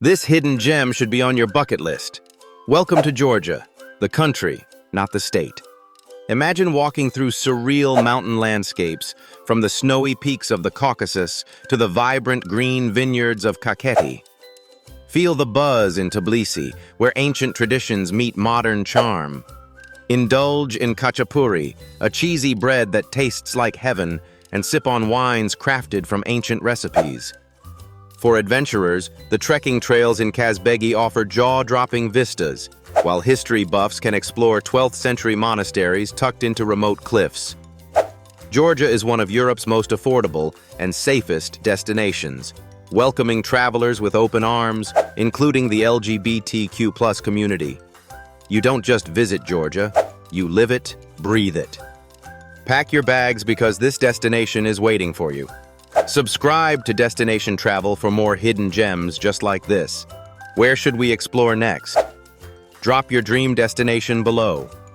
This hidden gem should be on your bucket list. Welcome to Georgia, the country, not the state. Imagine walking through surreal mountain landscapes, from the snowy peaks of the Caucasus to the vibrant green vineyards of Kakheti. Feel the buzz in Tbilisi, where ancient traditions meet modern charm. Indulge in khachapuri, a cheesy bread that tastes like heaven, and sip on wines crafted from ancient recipes. For adventurers, the trekking trails in Kazbegi offer jaw-dropping vistas, while history buffs can explore 12th century monasteries tucked into remote cliffs. Georgia is one of Europe's most affordable and safest destinations, welcoming travelers with open arms, including the LGBTQ+ community. You don't just visit Georgia, you live it, breathe it. Pack your bags because this destination is waiting for you. Subscribe to Destination Travel for more hidden gems just like this. Where should we explore next? Drop your dream destination below.